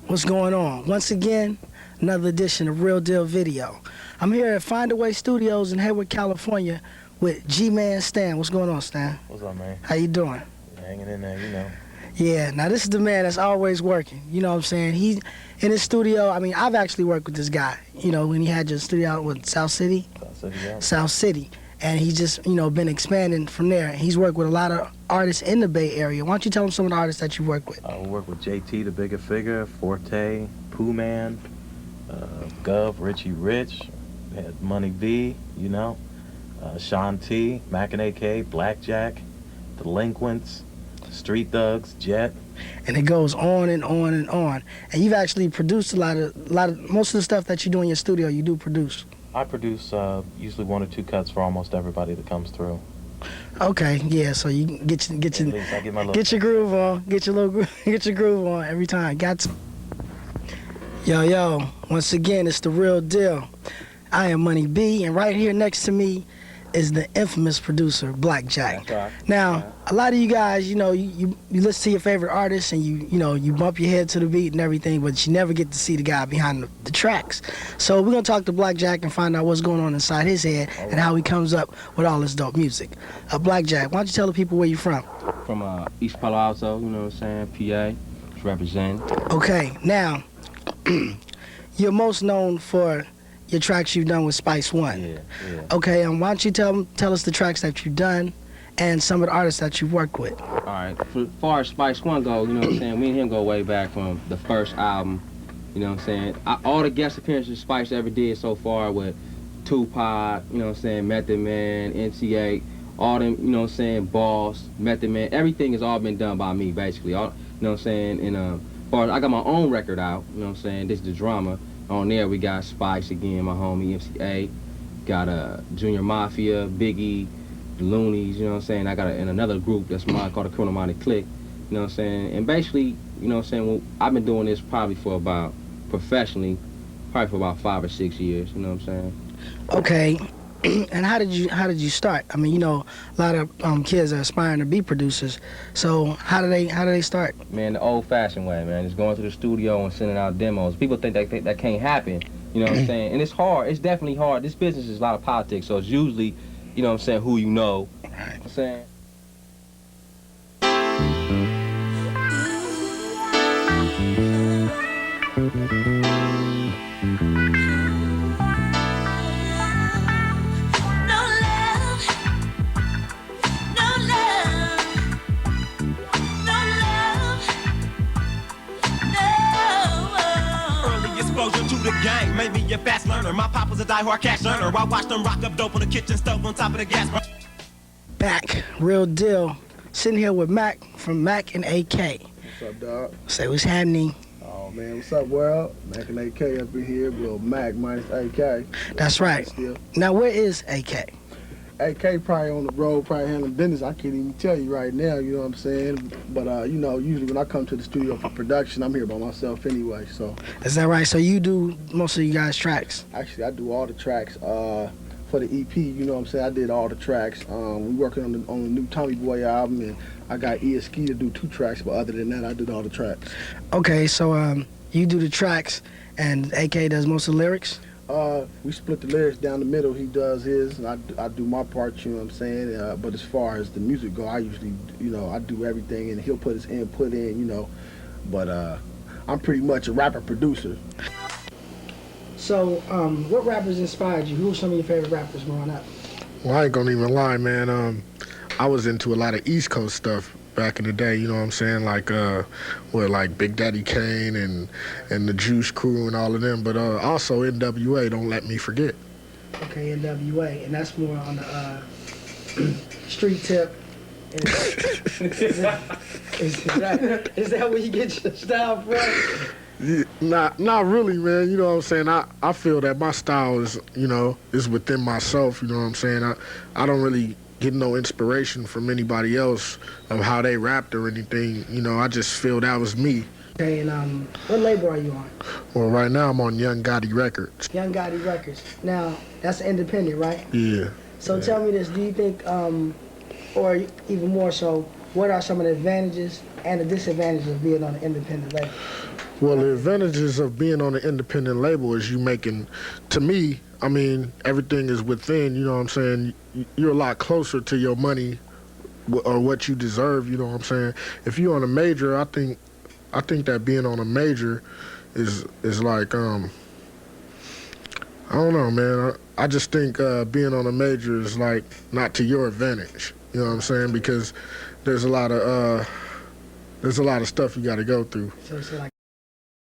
What's going on? Once again, another edition of Real Deal Video. I'm here at Find a Way Studios in Hayward, California with G-Man Stan. What's going on, Stan? What's up, man? How you doing? Hanging in there, you know. Yeah, now this is the man that's always working. You know what I'm saying? He's in his studio. I mean, I've actually worked with this guy, you know, when he had your studio out with South City. South City, yeah. South City. And he's just, you know, been expanding from there. He's worked with a lot of artists in the Bay Area. Why don't you tell him some of the artists that you work with? We work with JT, the Bigger Figure, Forte, Pooh Man, Gov, Richie Rich, we had Money B, you know, Sean T, Mac and AK, Blackjack, Delinquents, Street Thugs, Jet. And it goes on and on and on. And you've actually produced a lot of most of the stuff that you do in your studio, you do produce. I produce usually 1 or 2 cuts for almost everybody that comes through. Okay, yeah. So you get your groove on, get your groove on every time. Got to. Yo. Once again, it's the Real Deal. I am Money B, and right here next to me is the infamous producer Blackjack. Right. Now, a lot of you guys, you know, you listen to your favorite artists and you know, you bump your head to the beat and everything, but you never get to see the guy behind the tracks. So we're gonna talk to Blackjack and find out what's going on inside his head and how he comes up with all this dope music. Blackjack, why don't you tell the people where you're from? From East Palo Alto, you know what I'm saying, PA, just representing. Okay, now, you're most known for your tracks you've done with Spice One. Yeah. Okay, why don't you tell us the tracks that you've done and some of the artists that you've worked with. All right, for far as Spice One go, you know what I'm saying, me and him go way back from the first album, you know what I'm saying. All the guest appearances Spice ever did so far with Tupac, you know what I'm saying, Method Man, NCA, all them, you know what I'm saying, Boss, Method Man, everything has all been done by me, basically, all, you know what I'm saying, and as far as I got my own record out, you know what I'm saying, this is The Drama. On there, we got Spice again, my homie MCA. Got Junior Mafia, Biggie, the Loonies, you know what I'm saying? I got in another group that's mine called the Criminal Minded Clique, you know what I'm saying? And basically, you know what I'm saying, well, I've been doing this probably for about, professionally, probably for about 5 or 6 years, you know what I'm saying? Okay. And how did you start? I mean, you know, a lot of kids are aspiring to be producers. So how do they start? Man, the old-fashioned way, man. Just going to the studio and sending out demos. People think that can't happen. You know what I'm saying? And it's hard. It's definitely hard. This business is a lot of politics, so it's usually, you know what I'm saying, who you know. Right. You know what I'm saying? To the game, made me a fast learner. My pop was a die-hard cash earner. I watched them rock up dope on the kitchen stove on top of the gas. Back, Real Deal. Sitting here with Mac from Mac and AK. What's up, dog? Say what's happening. Oh man, what's up, world? Mac and AK up in here. Little Mac minus AK. That's right. Still. Now where is AK? AK probably on the road, probably handling business. I can't even tell you right now, you know what I'm saying? But, you know, usually when I come to the studio for production, I'm here by myself anyway, so. Is that right? So you do most of you guys' tracks? Actually, I do all the tracks for the EP, you know what I'm saying? I did all the tracks. We working on the new Tommy Boy album, and I got ESK to do 2 tracks, but other than that, I did all the tracks. Okay, so you do the tracks, and AK does most of the lyrics? We split the lyrics down the middle. He does his, and I do my part, you know what I'm saying? But as far as the music go, I usually, you know, I do everything, and he'll put his input in, you know. But I'm pretty much a rapper-producer. So, what rappers inspired you? Who were some of your favorite rappers growing up? Well, I ain't gonna even lie, man. I was into a lot of East Coast stuff back in the day, you know what I'm saying? Like, like Big Daddy Kane and the Juice Crew and all of them. But also NWA, don't let me forget. Okay, NWA, and that's more on the street tip. Is that where you get your style from? Yeah, not really, man. You know what I'm saying? I feel that my style is, you know, is within myself, you know what I'm saying? I don't really get no inspiration from anybody else of how they rapped or anything. You know, I just feel that was me. Okay, and what label are you on? Well, right now I'm on Young Gotti Records. Young Gotti Records. Now, that's independent, right? Yeah. So yeah. Tell me this, do you think, or even more so, what are some of the advantages and the disadvantages of being on an independent label? Well, the advantages of being on an independent label is you making, to me, I mean, everything is within, you know what I'm saying? You're a lot closer to your money or what you deserve, you know what I'm saying? If you're on a major, I think that being on a major is like, I don't know, man. I just think being on a major is like not to your advantage, you know what I'm saying? Because there's a lot of stuff you got to go through. So it's like